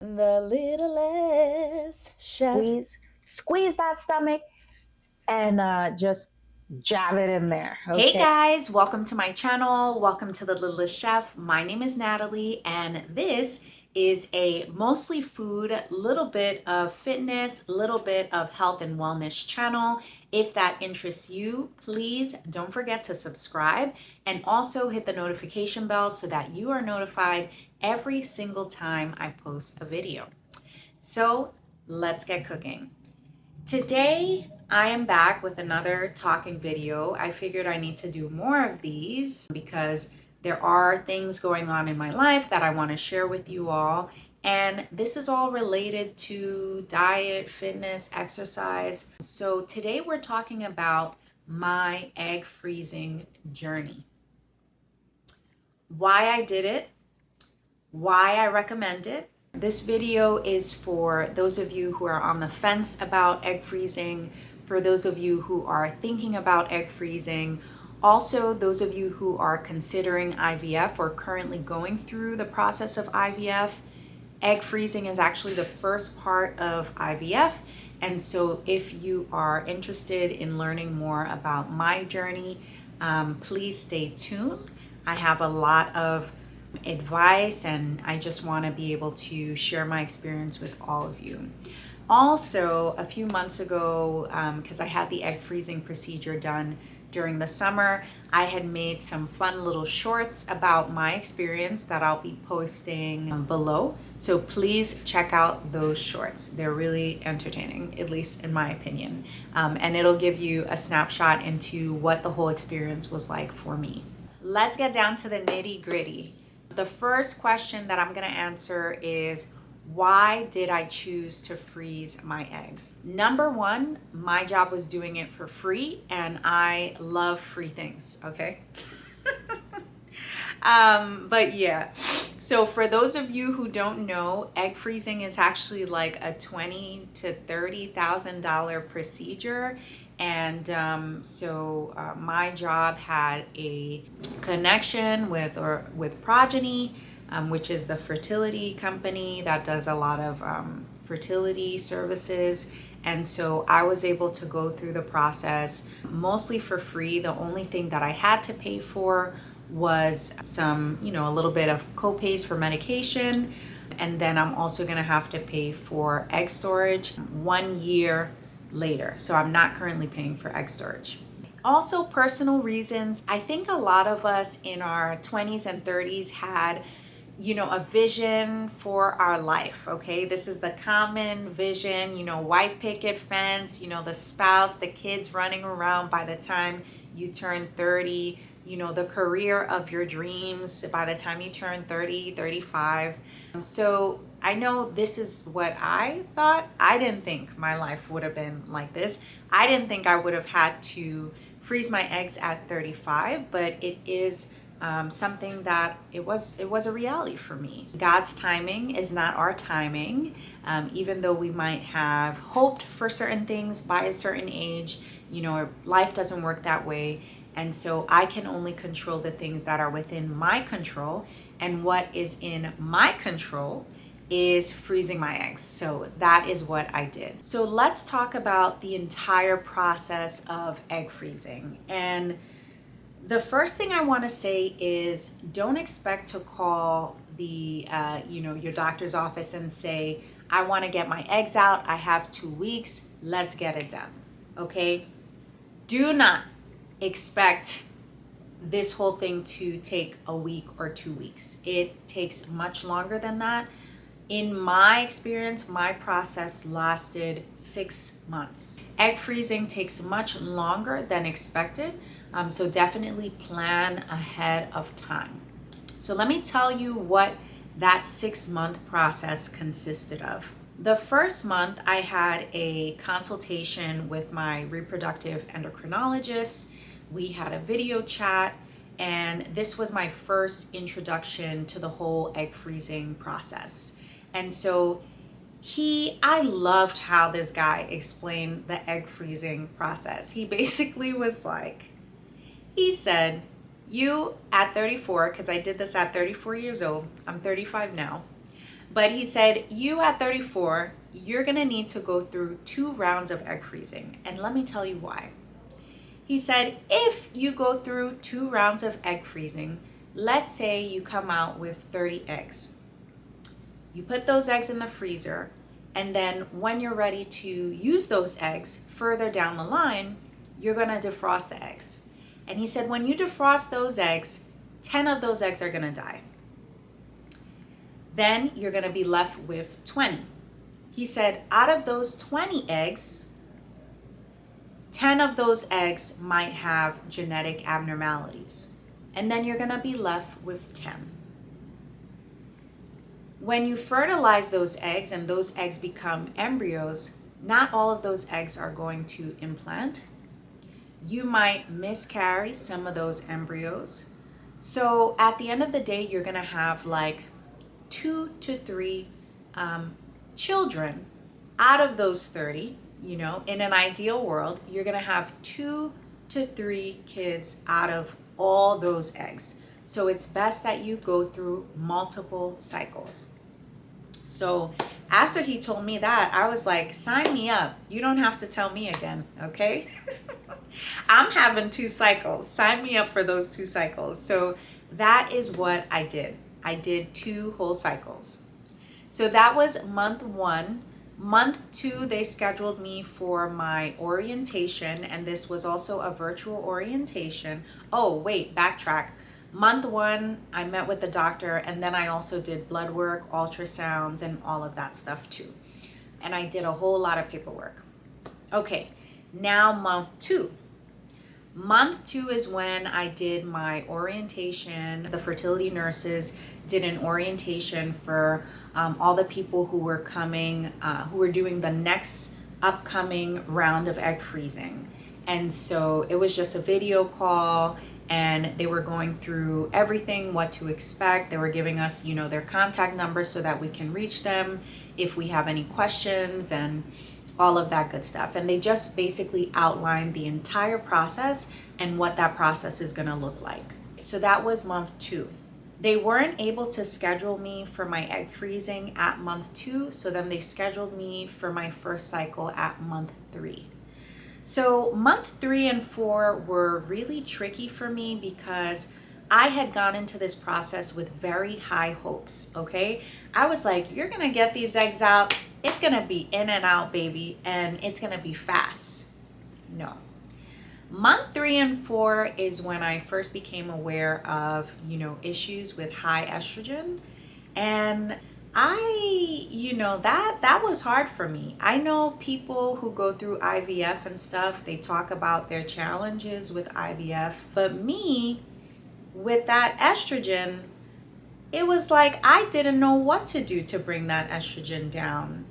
The littlest chef. Squeeze that stomach and just jab it in there. Hey Okay. guys, welcome to my channel. Welcome to The Littlest Chef. My name is Natalie, and this is a mostly food, little bit of fitness, little bit of health and wellness channel. If that interests you, please don't forget to subscribe and also hit the notification bell so that you are notified every single time I post a video. So let's get cooking. Today, I am back with another talking video. I figured I need to do more of these because there are things going on in my life that I want to share with you all. And this is all related to diet, fitness, exercise. So today we're talking about my egg freezing journey. Why I did it, why I recommend it. This video is for those of you who are on the fence about egg freezing, for those of you who are thinking about egg freezing, also those of you who are considering IVF or currently going through the process of IVF. Egg freezing is actually the first part of IVF. And so if you are interested in learning more about my journey, please stay tuned. I have a lot of advice and I just want to be able to share my experience with all of you. Also, a few months ago, because I had the egg freezing procedure done during the summer, I had made some fun little shorts about my experience that I'll be posting below. So please check out those shorts. They're really entertaining, at least in my opinion. And it'll give you a snapshot into what the whole experience was like for me. Let's get down to the nitty gritty. The first question that I'm going to answer is, why did I choose to freeze my eggs? Number one, my job was doing it for free, and I love free things, okay? But yeah, so for those of you who don't know, egg freezing is actually like a $20,000 to $30,000 procedure. And my job had a connection with Progeny, which is the fertility company that does a lot of fertility services. And so I was able to go through the process mostly for free. The only thing that I had to pay for was some, a little bit of co-pays for medication. And then I'm also gonna have to pay for egg storage 1 year later. So I'm not currently paying for egg storage. Also, personal reasons. I think a lot of us in our 20s and 30s had a vision for our life, okay? This is the common vision, white picket fence, the spouse, the kids running around by the time you turn 30, the career of your dreams by the time you turn 30, 35. So I know this is what I thought. I didn't think my life would have been like this. I didn't think I would have had to freeze my eggs at 35, but it is something that it was a reality for me. God's timing is not our timing. Even though we might have hoped for certain things by a certain age, life doesn't work that way. And so I can only control the things that are within my control. And what is in my control is freezing my eggs. So that is what I did. So let's talk about the entire process of egg freezing. And the first thing I want to say is, don't expect to call the your doctor's office and say, I want to get my eggs out. I have 2 weeks. Let's get it done. Okay? Do not expect this whole thing to take a week or 2 weeks. It takes much longer than that. In my experience, my process lasted 6 months. Egg freezing takes much longer than expected, so definitely plan ahead of time. So let me tell you what that 6-month process consisted of. The first month, I had a consultation with my reproductive endocrinologist. We had a video chat, and this was my first introduction to the whole egg freezing process. And so I loved how this guy explained the egg freezing process. He basically was like, he said, you at 34, because I did this at 34 years old, I'm 35 now, But he said, you at 34, you're going to need to go through 2 rounds of egg freezing. And let me tell you why. He said, if you go through 2 rounds of egg freezing, let's say you come out with 30 eggs. You put those eggs in the freezer, and then when you're ready to use those eggs further down the line, you're going to defrost the eggs. And he said, when you defrost those eggs, 10 of those eggs are going to die. Then you're going to be left with 20. He said, out of those 20 eggs, 10 of those eggs might have genetic abnormalities. And then you're going to be left with 10. When you fertilize those eggs and those eggs become embryos, not all of those eggs are going to implant. You might miscarry some of those embryos. So at the end of the day, you're going to have like 2 to 3 children out of those 30. You know, in an ideal world, you're going to have 2 to 3 kids out of all those eggs. So it's best that you go through multiple cycles. So after he told me that, I was like, sign me up. You don't have to tell me again, okay? I'm having 2 cycles. Sign me up for those 2 cycles. So that is what I did. I did 2 whole cycles. So that was month 1. Month 2, they scheduled me for my orientation, and this was also a virtual orientation. Oh, wait, backtrack. Month 1, I met with the doctor, and then I also did blood work, ultrasounds, and all of that stuff too. And I did a whole lot of paperwork. Okay, now month 2. Month 2 is when I did my orientation. The fertility nurses did an orientation for all the people who were coming, who were doing the next upcoming round of egg freezing. And so it was just a video call, and they were going through everything, what to expect. They were giving us, you know, their contact numbers so that we can reach them if we have any questions and all of that good stuff. And they just basically outlined the entire process and what that process is going to look like. So that was month 2. They weren't able to schedule me for my egg freezing at month 2, so then they scheduled me for my first cycle at month 3. So month 3 and 4 were really tricky for me because I had gone into this process with very high hopes, okay? I was like, you're gonna get these eggs out, it's gonna be in and out, baby, and it's gonna be fast. No. Month 3 and 4 is when I first became aware of, you know, issues with high estrogen. And that was hard for me. I know people who go through IVF and stuff, they talk about their challenges with IVF, but me, with that estrogen, it was like I didn't know what to do to bring that estrogen down.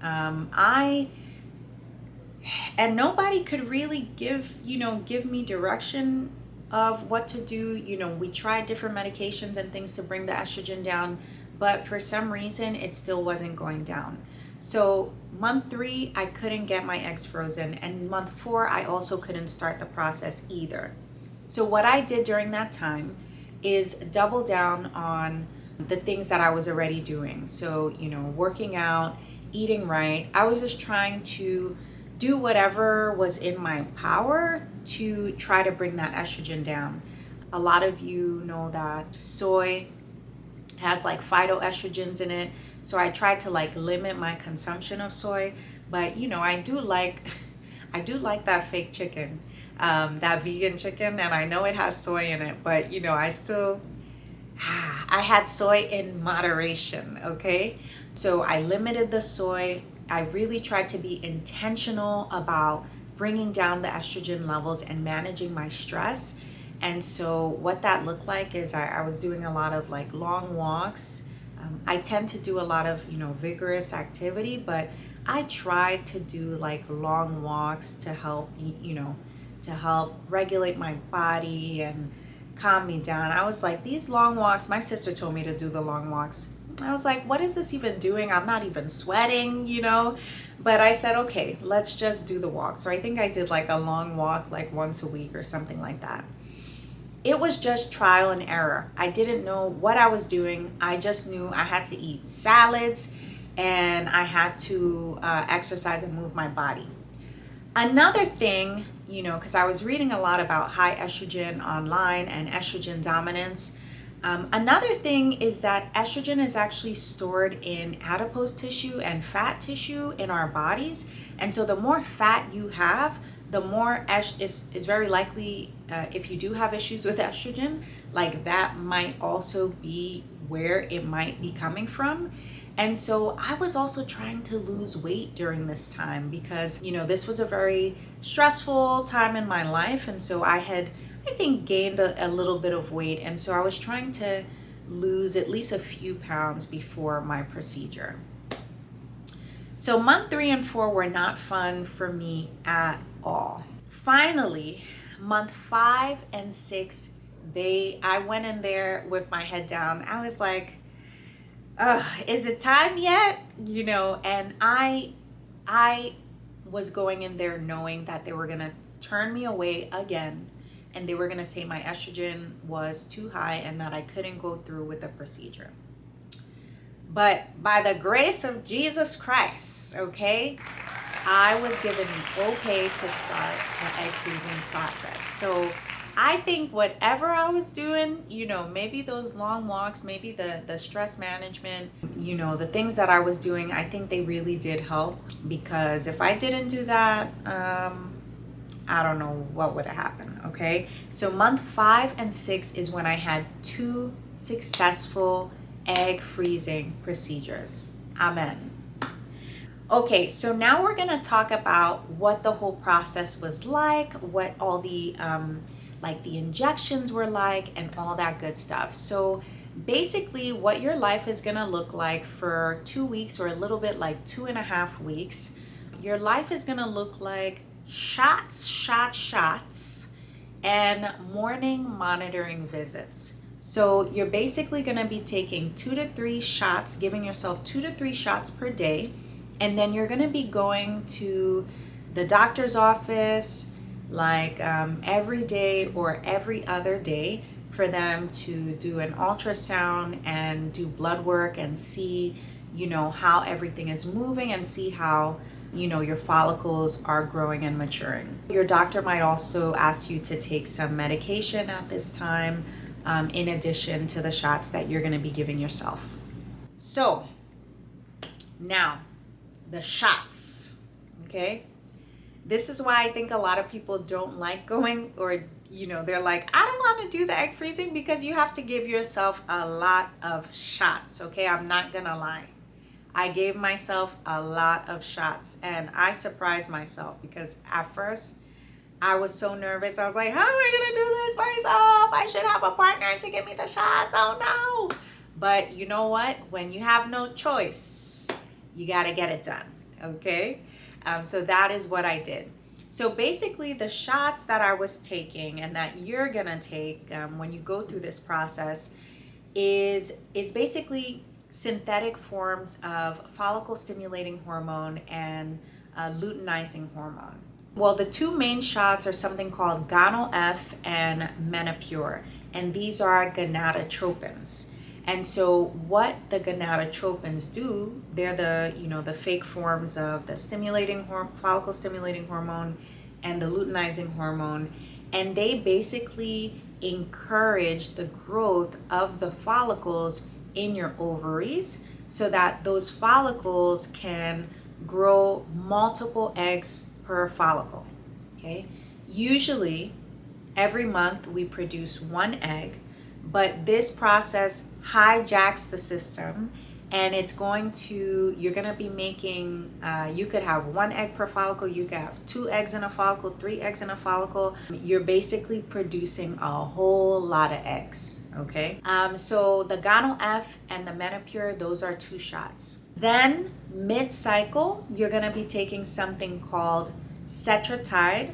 And nobody could really give me direction of what to do. You know, we tried different medications and things to bring the estrogen down, but for some reason it still wasn't going down. So month 3, I couldn't get my eggs frozen, and month 4, I also couldn't start the process either. So what I did during that time is double down on the things that I was already doing. So, you know, working out, eating right. I was just trying to do whatever was in my power to try to bring that estrogen down. A lot of you know that soy has like phytoestrogens in it. So I tried to like limit my consumption of soy, but you know, I do like that fake chicken, that vegan chicken, and I know it has soy in it, but you know, I had soy in moderation, okay? So I limited the soy. I really tried to be intentional about bringing down the estrogen levels and managing my stress. And so what that looked like is I was doing a lot of like long walks. I tend to do a lot of, you know, vigorous activity, but I tried to do like long walks to help, you know, to help regulate my body and calm me down. I was like, these long walks, my sister told me to do the long walks. I was like, what is this even doing? I'm not even sweating, you know? But I said, okay, let's just do the walk. So I think I did like a long walk like once a week or something like that. It was just trial and error. I didn't know what I was doing. I just knew I had to eat salads and I had to exercise and move my body. Another thing, because I was reading a lot about high estrogen online and estrogen dominance. Another thing is that estrogen is actually stored in adipose tissue and fat tissue in our bodies. And so the more fat you have, the more is very likely, if you do have issues with estrogen, like that might also be where it might be coming from. And so I was also trying to lose weight during this time because, this was a very stressful time in my life. And so I think, gained a little bit of weight. And so I was trying to lose at least a few pounds before my procedure. So month 3 and 4 were not fun for me at all. Finally, month 5 and 6, I went in there with my head down. I was like, is it time yet? And I was going in there knowing that they were going to turn me away again, and they were going to say my estrogen was too high and that I couldn't go through with the procedure. But by the grace of Jesus Christ, okay, I was given the okay to start the egg freezing process. So I think whatever I was doing, maybe those long walks, maybe the stress management, the things that I was doing, I think they really did help, because if I didn't do that, I don't know what would have happened, okay? So month 5 and 6 is when I had 2 successful egg freezing procedures. Amen. Okay, so now we're gonna talk about what the whole process was like, what all the the injections were like, and all that good stuff. So basically what your life is gonna look like for 2 weeks, or a little bit like 2.5 weeks. Your life is gonna look like shots, and morning monitoring visits. So you're basically gonna be taking 2 to 3 shots, giving yourself 2 to 3 shots per day. And then you're gonna be going to the doctor's office every day or every other day for them to do an ultrasound and do blood work and see, how everything is moving, and see how, your follicles are growing and maturing. Your doctor might also ask you to take some medication at this time, in addition to the shots that you're gonna be giving yourself. So now, the shots, okay? This is why I think a lot of people don't like going, or they're like, I don't want to do the egg freezing, because you have to give yourself a lot of shots, okay? I'm not gonna lie. I gave myself a lot of shots, and I surprised myself, because at first I was so nervous. I was like, how am I gonna do this myself? I should have a partner to give me the shots. Oh no. But you know what? When you have no choice, you gotta get it done, okay? So that is what I did. So basically the shots that I was taking, and that you're gonna take when you go through this process, it's basically synthetic forms of follicle stimulating hormone and luteinizing hormone. Well, the 2 main shots are something called Gonal-F and Menopur, and these are gonadotropins. And so what the gonadotropins do, they're the fake forms of the follicle stimulating hormone and the luteinizing hormone, and they basically encourage the growth of the follicles in your ovaries, so that those follicles can grow multiple eggs per follicle, okay? Usually every month we produce 1 egg, but this process hijacks the system, and you're gonna be making, you could have 1 egg per follicle, you could have 2 eggs in a follicle, 3 eggs in a follicle. You're basically producing a whole lot of eggs, okay? So the Gonal-F and the Menopur, those are 2 shots. Then mid-cycle, you're gonna be taking something called Cetrotide,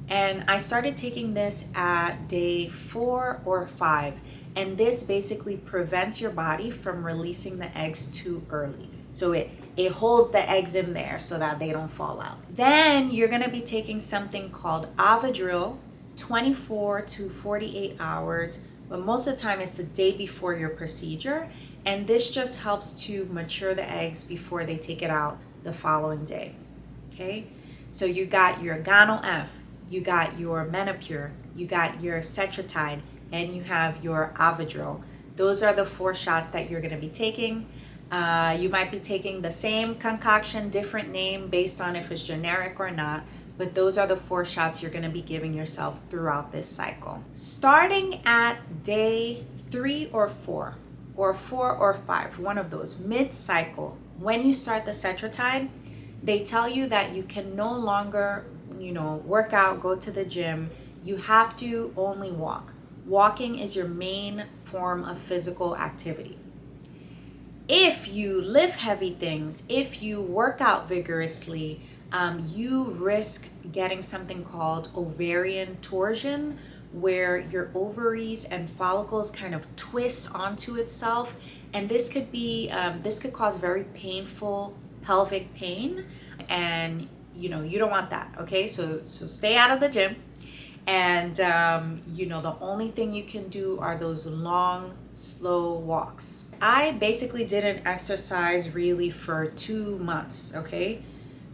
and I started taking this at day 4 or 5. And this basically prevents your body from releasing the eggs too early. So it holds the eggs in there so that they don't fall out. Then you're gonna be taking something called Avidril, 24 to 48 hours, but most of the time it's the day before your procedure. And this just helps to mature the eggs before they take it out the following day. Okay, so you got your Gano-F, you got your Menopur, you got your Cetrotide, and you have your Avidril. Those are the 4 shots that you're going to be taking. You might be taking the same concoction, different name based on if it's generic or not, but those are the 4 shots you're going to be giving yourself throughout this cycle. Starting at day 3 or 4 or 5, one of those, mid-cycle, when you start the Cetrotide, they tell you that you can no longer, work out, go to the gym. You have to only walk. Walking is your main form of physical activity. If you lift heavy things, if you work out vigorously, you risk getting something called ovarian torsion, where your ovaries and follicles kind of twist onto itself, and this could cause very painful pelvic pain, and you don't want that. Okay, so stay out of the gym. And the only thing you can do are those long, slow walks. I basically didn't exercise really for 2 months. Okay,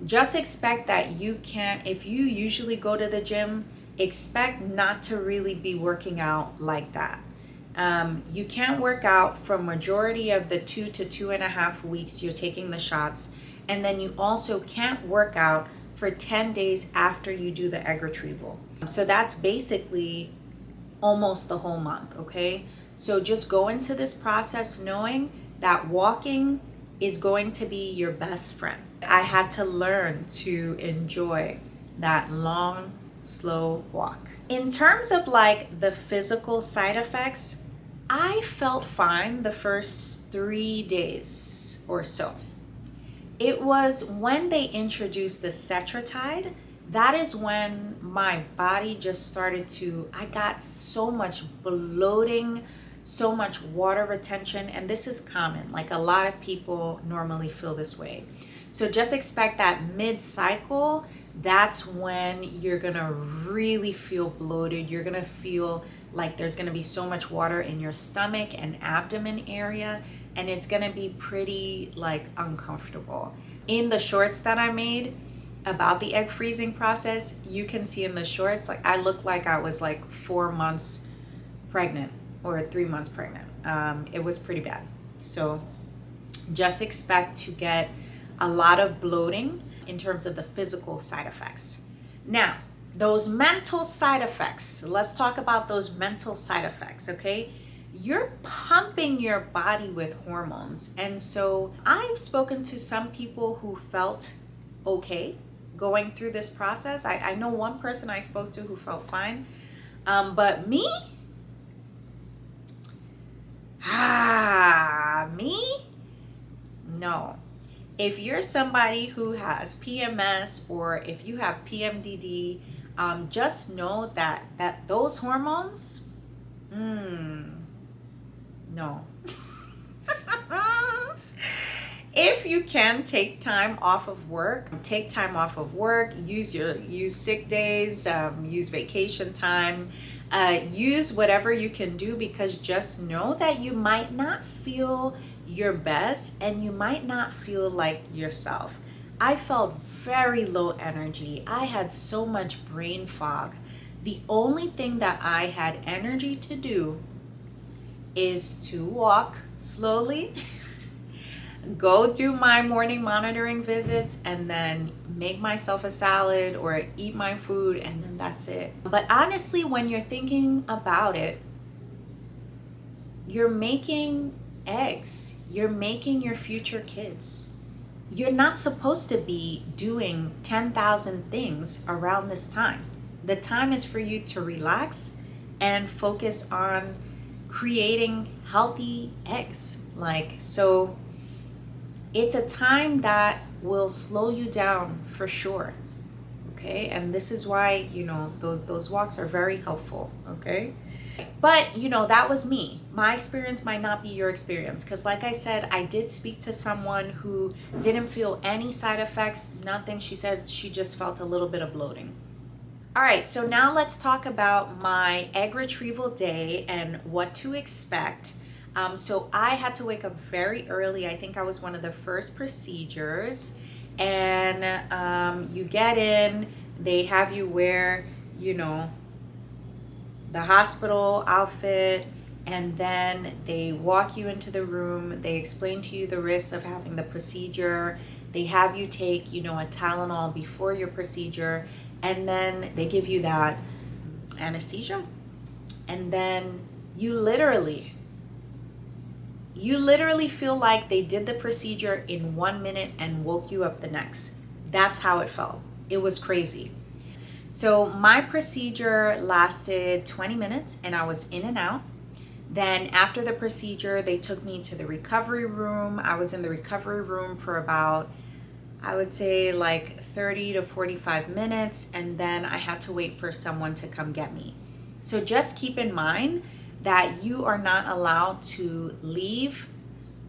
just expect that if you usually go to the gym, expect not to really be working out like that. You can't work out for majority of the 2 to 2.5 weeks you're taking the shots, and then you also can't work out for 10 days after you do the egg retrieval. So that's basically almost the whole month, okay? So just go into this process knowing that walking is going to be your best friend. I had to learn to enjoy that long, slow walk. In terms of like the physical side effects, I felt fine the first 3 days or so. It was when they introduced the Cetrotide, that is when my body just started I got so much bloating, so much water retention, and this is common. Like a lot of people normally feel this way. So just expect that mid-cycle, that's when you're gonna really feel bloated. You're gonna feel like there's gonna be so much water in your stomach and abdomen area, and it's gonna be pretty like uncomfortable. In the shorts that I made about the egg freezing process, you can see in the shorts, like I looked like I was like 4 months pregnant or 3 months pregnant. It was pretty bad. So just expect to get a lot of bloating in terms of the physical side effects. Now, those mental side effects, let's talk about those mental side effects, okay? You're pumping your body with hormones. And so I've spoken to some people who felt okay going through this process. I know one person I spoke to who felt fine. But me? Me? No. If you're somebody who has PMS or if you have PMDD, just know that those hormones, no. If you can take time off of work, use sick days, use vacation time, use whatever you can do, because just know that you might not feel your best and you might not feel like yourself. I felt very low energy. I had so much brain fog. The only thing that I had energy to do is to walk slowly, go do my morning monitoring visits, and then make myself a salad or eat my food, and then that's it. But honestly, when you're thinking about it, you're making eggs. You're making your future kids. You're not supposed to be doing 10,000 things around this time. The time is for you to relax and focus on creating healthy eggs. So it's a time that will slow you down for sure. Okay, and this is why those walks are very helpful. Okay, but that was me. My experience might not be your experience, because like I said, I did speak to someone who didn't feel any side effects, nothing. She said she just felt a little bit of bloating. All right, so now let's talk about my egg retrieval day and what to expect. So I had to wake up very early. I think I was one of the first procedures. And you get in, they have you wear, you know, the hospital outfit, and then they walk you into the room. They explain to you the risks of having the procedure. They have you take, you know, a Tylenol before your procedure, and then they give you that anesthesia. And then you literally feel like they did the procedure in 1 minute and woke you up the next. That's how it felt. It was crazy. So my procedure lasted 20 minutes and I was in and out. Then after the procedure, they took me to the recovery room. I was in the recovery room for about, I would say, like 30 to 45 minutes, and then I had to wait for someone to come get me. So just keep in mind that you are not allowed to leave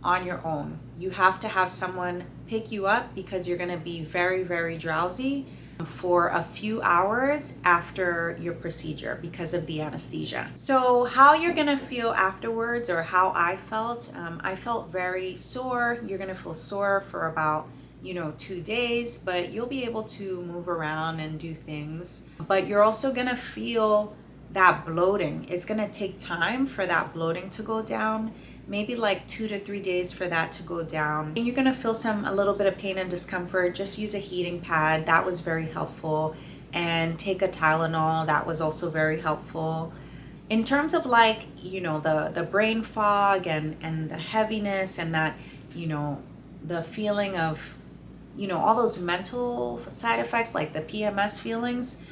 on your own. You have to have someone pick you up because you're going to be very, very drowsy for a few hours after your procedure because of the anesthesia. So how you're going to feel afterwards, or how I felt very sore. You're going to feel sore for about 2 days, but you'll be able to move around and do things. But you're also going to feel that bloating. It's going to take time for that bloating to go down, maybe like 2 to 3 days for that to go down. And you're going to feel a little bit of pain and discomfort. Just use a heating pad. That was very helpful. And take a Tylenol. That was also very helpful. In terms of like, the brain fog and the heaviness and that, the feeling of, all those mental side effects, like the PMS feelings,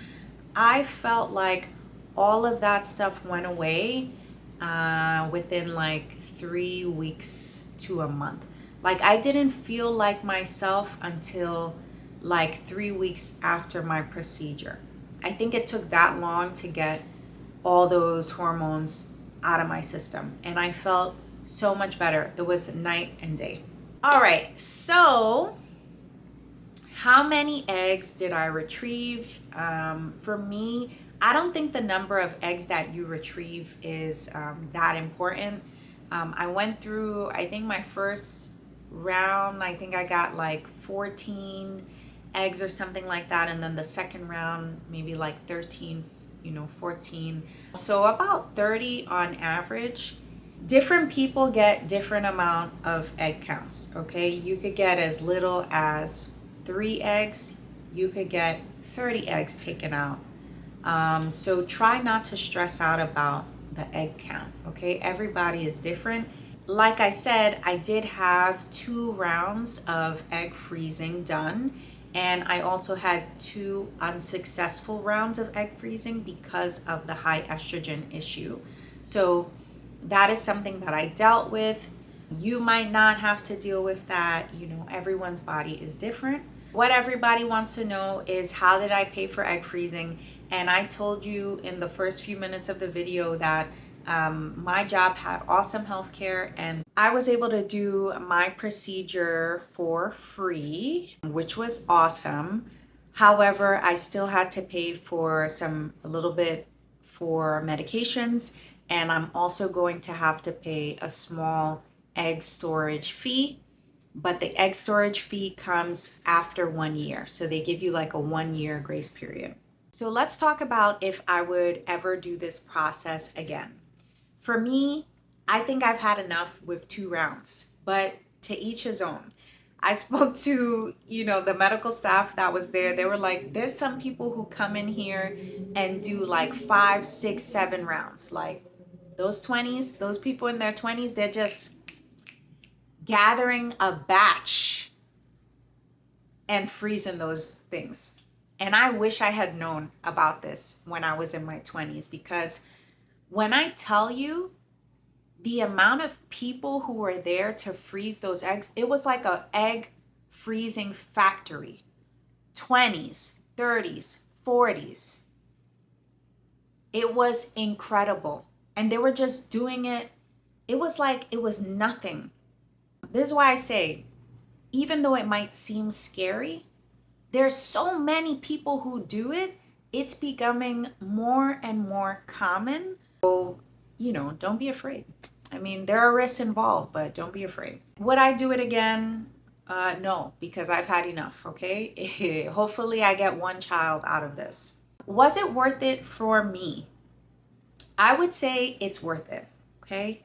I felt like all of that stuff went away within like 3 weeks to a month. Like I didn't feel like myself until like 3 weeks after my procedure. I think it took that long to get all those hormones out of my system, and I felt so much better. It was night and day. All right, so how many eggs did I retrieve? For me, I don't think the number of eggs that you retrieve is that important. I went through, I think my first round, I think I got like 14 eggs or something like that. And then the second round, maybe like 13, 14. So about 30 on average. Different people get different amount of egg counts, okay? You could get as little as 3 eggs. You could get 30 eggs taken out. So try not to stress out about the egg count, okay? Everybody is different. Like I said, I did have 2 rounds of egg freezing done, and I also had 2 unsuccessful rounds of egg freezing because of the high estrogen issue. So that is something that I dealt with. You might not have to deal with that. Everyone's body is different. What everybody wants to know is, how did I pay for egg freezing? And I told you in the first few minutes of the video that my job had awesome healthcare, and I was able to do my procedure for free, which was awesome. However, I still had to pay for a little bit for medications, and I'm also going to have to pay a small egg storage fee. But the egg storage fee comes after 1 year. So they give you like a 1-year grace period. So let's talk about if I would ever do this process again. For me, I think I've had enough with 2 rounds, but to each his own. I spoke to, the medical staff that was there. They were like, there's some people who come in here and do like 5, 6, 7 rounds. Like those people in their 20s, they're just gathering a batch and freezing those things. And I wish I had known about this when I was in my 20s, because when I tell you the amount of people who were there to freeze those eggs, it was like an egg freezing factory. 20s, 30s, 40s. It was incredible. And they were just doing it. It was like it was nothing. This is why I say, even though it might seem scary, there's so many people who do it. It's becoming more and more common. So, don't be afraid. I mean, there are risks involved, but don't be afraid. Would I do it again? No, because I've had enough, okay? Hopefully, I get one child out of this. Was it worth it for me? I would say it's worth it, okay?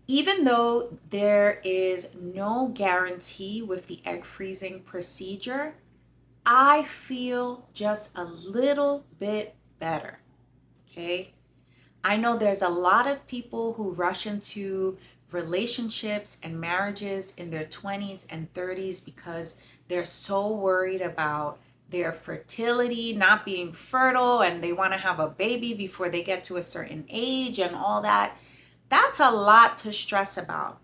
Even though there is no guarantee with the egg freezing procedure, I feel just a little bit better, okay? I know there's a lot of people who rush into relationships and marriages in their 20s and 30s because they're so worried about their fertility, not being fertile, and they want to have a baby before they get to a certain age and all that. That's a lot to stress about.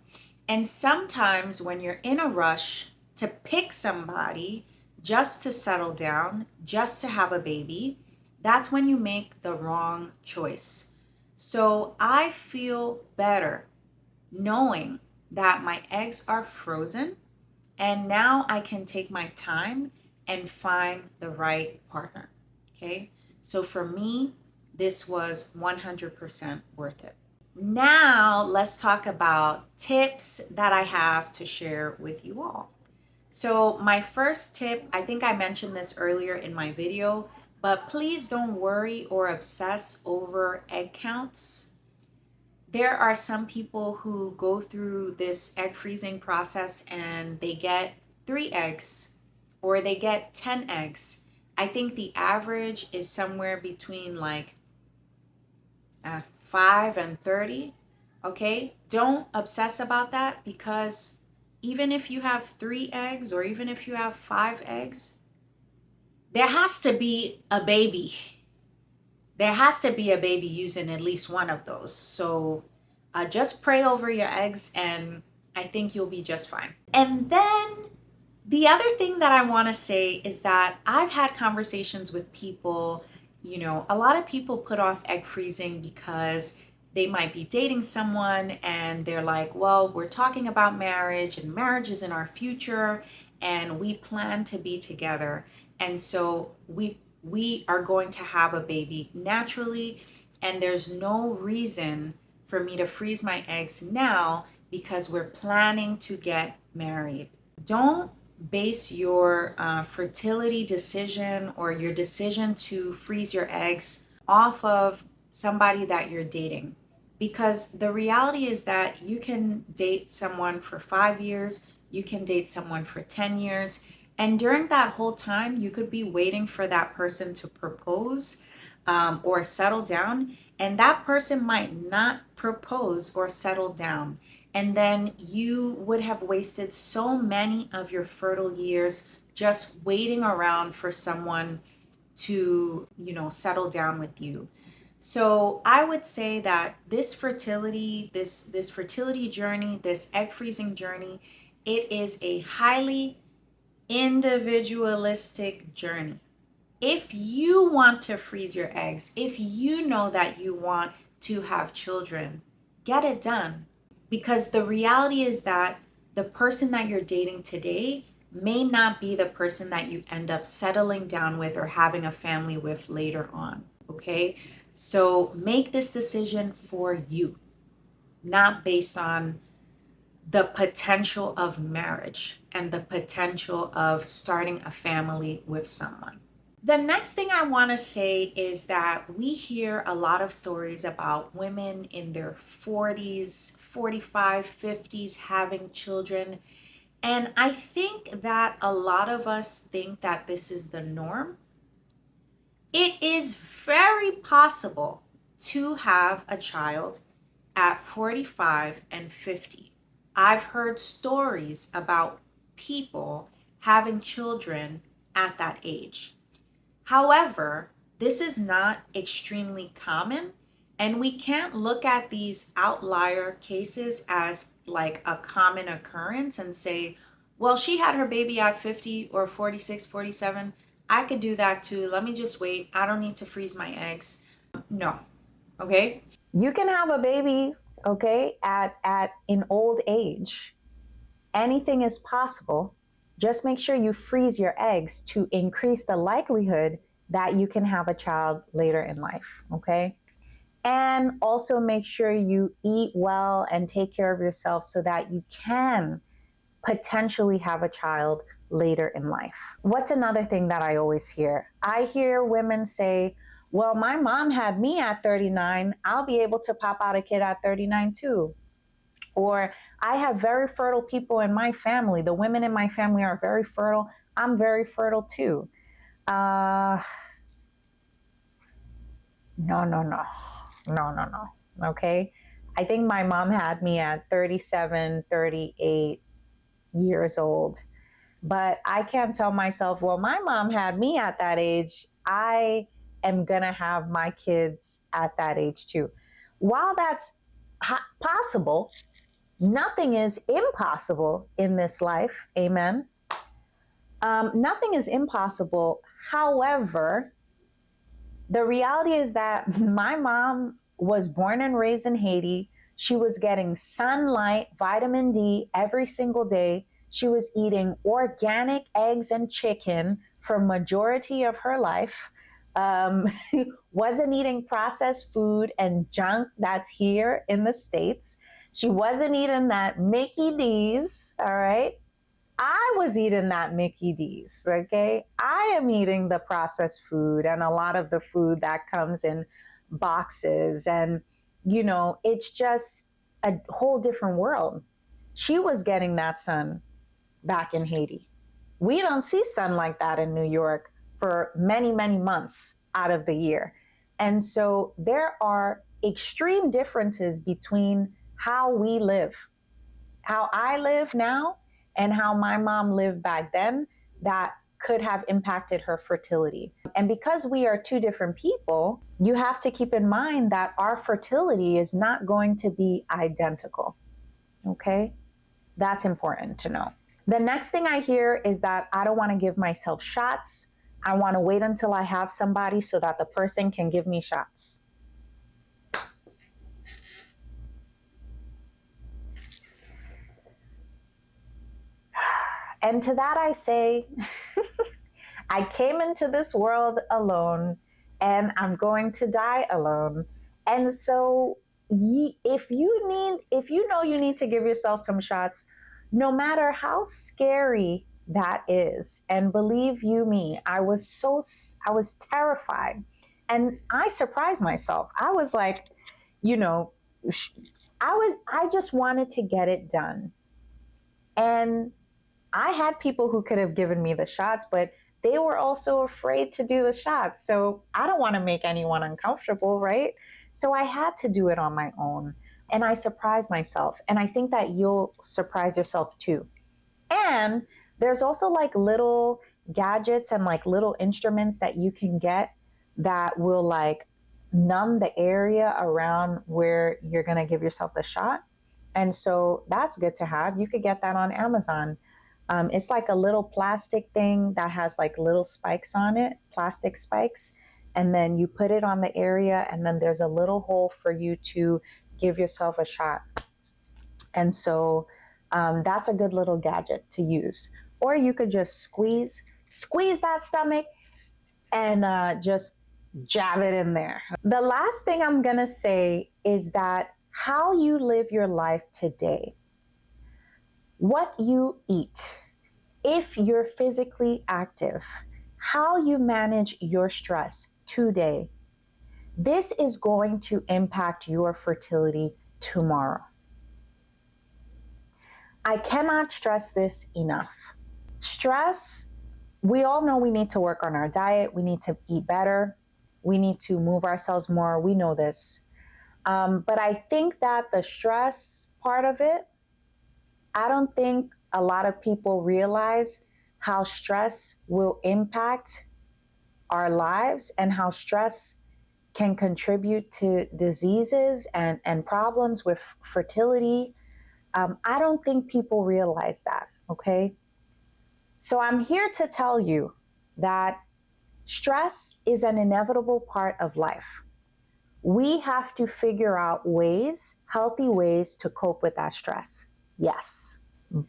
And sometimes when you're in a rush to pick somebody just to settle down, just to have a baby, that's when you make the wrong choice. So I feel better knowing that my eggs are frozen and now I can take my time and find the right partner. Okay. So for me, this was 100% worth it. Now let's talk about tips that I have to share with you all. So my first tip, I think I mentioned this earlier in my video, but please don't worry or obsess over egg counts. There are some people who go through this egg freezing process and they get 3 eggs or they get 10 eggs. I think the average is somewhere between like 5 and 30. Okay, don't obsess about that, because even if you have 3 eggs or even if you have 5 eggs, there has to be a baby. There has to be a baby using at least one of those. So just pray over your eggs and I think you'll be just fine. And then the other thing that I want to say is that I've had conversations with people. A lot of people put off egg freezing because they might be dating someone and they're like, well, we're talking about marriage and marriage is in our future and we plan to be together. And so we are going to have a baby naturally, and there's no reason for me to freeze my eggs now because we're planning to get married. Don't base your fertility decision or your decision to freeze your eggs off of somebody that you're dating, because the reality is that you can date someone for 5 years, you can date someone for 10 years, and during that whole time you could be waiting for that person to propose or settle down, and that person might not propose or settle down. And then you would have wasted so many of your fertile years just waiting around for someone to, settle down with you. So I would say that this fertility, this fertility journey, this egg freezing journey, it is a highly individualistic journey. If you want to freeze your eggs, if you know that you want to have children, get it done. Because the reality is that the person that you're dating today may not be the person that you end up settling down with or having a family with later on. Okay? So make this decision for you, not based on the potential of marriage and the potential of starting a family with someone. The next thing I want to say is that we hear a lot of stories about women in their 40s, 45, 50s having children. And I think that a lot of us think that this is the norm. It is very possible to have a child at 45 and 50. I've heard stories about people having children at that age. However, this is not extremely common, and we can't look at these outlier cases as like a common occurrence and say, well, she had her baby at 50 or 46, 47. I could do that too. Let me just wait. I don't need to freeze my eggs. No. Okay? You can have a baby, okay, at an old age. Anything is possible. Just make sure you freeze your eggs to increase the likelihood that you can have a child later in life, okay? And also make sure you eat well and take care of yourself so that you can potentially have a child later in life. What's another thing that I always hear? I hear women say, well, my mom had me at 39. I'll be able to pop out a kid at 39 too. Or I have very fertile people in my family. The women in my family are very fertile. I'm very fertile too. No, no, no, no, no, no. Okay. I think my mom had me at 37, 38 years old. But I can't tell myself, well, my mom had me at that age. I am going to have my kids at that age too. While that's possible, nothing is impossible in this life. Amen. Nothing is impossible. However, the reality is that my mom was born and raised in Haiti. She was getting sunlight, vitamin D every single day. She was eating organic eggs and chicken for majority of her life. Um, wasn't eating processed food and junk that's here in the States. She wasn't eating that Mickey D's, all right? I was eating that Mickey D's, okay? I am eating the processed food and a lot of the food that comes in boxes. And, it's just a whole different world. She was getting that sun back in Haiti. We don't see sun like that in New York for many, many months out of the year. And so there are extreme differences between how we live, how I live now and how my mom lived back then that could have impacted her fertility. And because we are two different people, you have to keep in mind that our fertility is not going to be identical. Okay? That's important to know. The next thing I hear is that I don't want to give myself shots. I want to wait until I have somebody so that the person can give me shots. And to that I say, I came into this world alone and I'm going to die alone. And so if you know you need to give yourself some shots, no matter how scary that is, and believe you me, I was terrified and I surprised myself. I was like, I just wanted to get it done. And I had people who could have given me the shots, but they were also afraid to do the shots. So I don't want to make anyone uncomfortable, right? So I had to do it on my own. And I surprised myself. And I think that you'll surprise yourself too. And there's also like little gadgets and like little instruments that you can get that will like numb the area around where you're going to give yourself the shot. And so that's good to have. You could get that on Amazon. It's like a little plastic thing that has like little spikes on it, plastic spikes. And then you put it on the area, and then there's a little hole for you to give yourself a shot. And so that's a good little gadget to use. Or you could just squeeze that stomach and just jab it in there. The last thing I'm going to say is that how you live your life today, what you eat, if you're physically active, how you manage your stress today, this is going to impact your fertility tomorrow. I cannot stress this enough. Stress, we all know we need to work on our diet. We need to eat better. We need to move ourselves more. We know this. But I think that the stress part of it, I don't think a lot of people realize how stress will impact our lives and how stress can contribute to diseases and problems with fertility. I don't think people realize that, okay? So I'm here to tell you that stress is an inevitable part of life. We have to figure out ways, healthy ways to cope with that stress. Yes.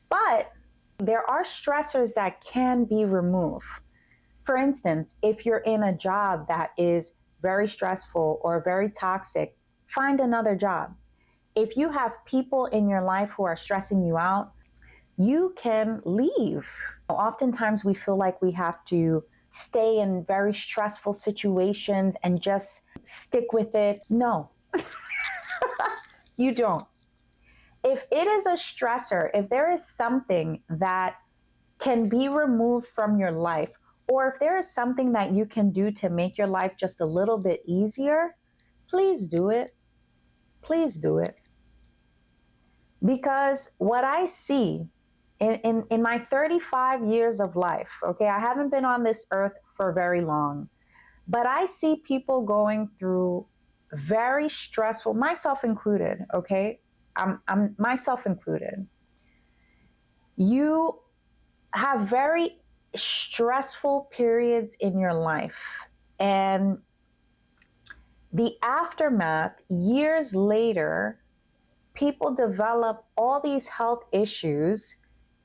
But there are stressors that can be removed. For instance, if you're in a job that is very stressful or very toxic, find another job. If you have people in your life who are stressing you out, you can leave. Oftentimes we feel like we have to stay in very stressful situations and just stick with it. No, you don't. If it is a stressor, if there is something that can be removed from your life, or if there is something that you can do to make your life just a little bit easier, please do it. Please do it. Because what I see in my 35 years of life, okay, I haven't been on this earth for very long, but I see people going through very stressful, myself included, okay? I'm myself included. You have very stressful periods in your life, and the aftermath, years later, people develop all these health issues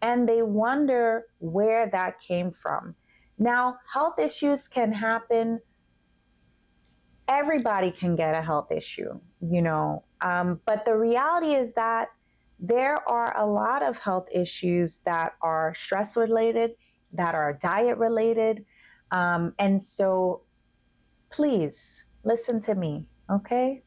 and they wonder where that came from. Now, health issues can happen. Everybody can get a health issue, but the reality is that there are a lot of health issues that are stress related, that are diet related. And so please listen to me, okay?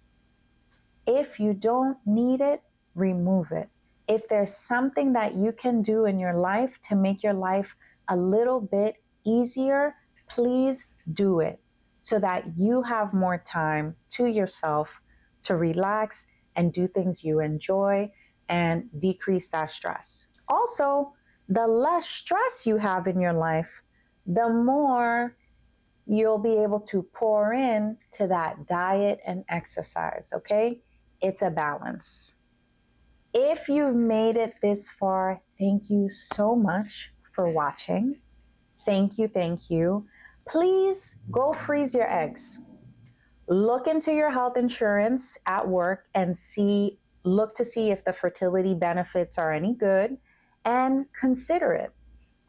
If you don't need it, remove it. If there's something that you can do in your life to make your life a little bit easier, please do it so that you have more time to yourself to relax and do things you enjoy and decrease that stress. Also, the less stress you have in your life, the more you'll be able to pour in to that diet and exercise, okay? It's a balance. If you've made it this far, thank you so much for watching. Thank you, thank you. Please go freeze your eggs. Look into your health insurance at work and look to see if the fertility benefits are any good and consider it.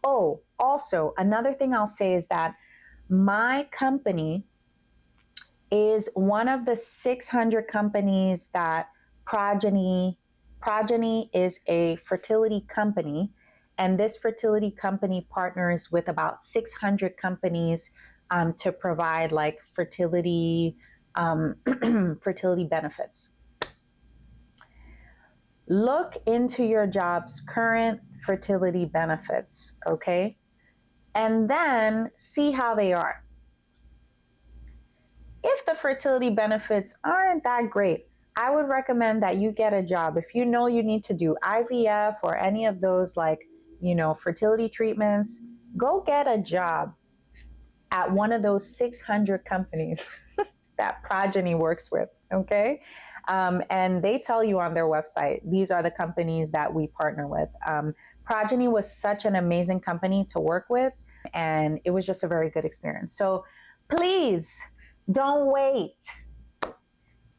Oh, also, another thing I'll say is that my company is one of the 600 companies that Progeny is a fertility company, and this fertility company partners with about 600 companies to provide like fertility fertility benefits. Look into your job's current fertility benefits, okay? And then see how they are. If the fertility benefits aren't that great, I would recommend that you get a job. If you know you need to do IVF or any of those fertility treatments, go get a job at one of those 600 companies that Progeny works with, okay? And they tell you on their website, these are the companies that we partner with. Progeny was such an amazing company to work with, and it was just a very good experience. So please, don't wait.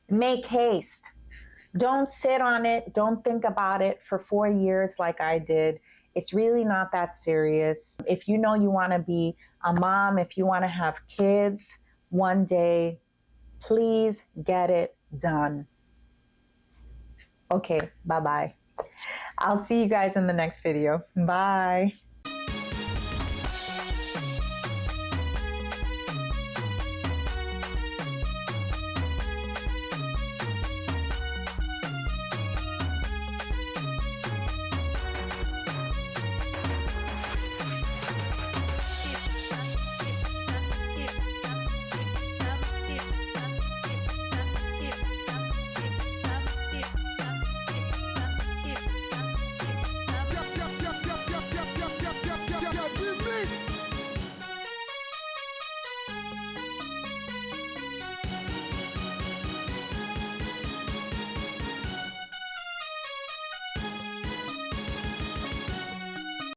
Make haste. Don't sit on it. Don't think about it for 4 years like I did. It's really not that serious. If you know you want to be a mom, if you want to have kids one day, please get it done. Okay, bye-bye. I'll see you guys in the next video. Bye.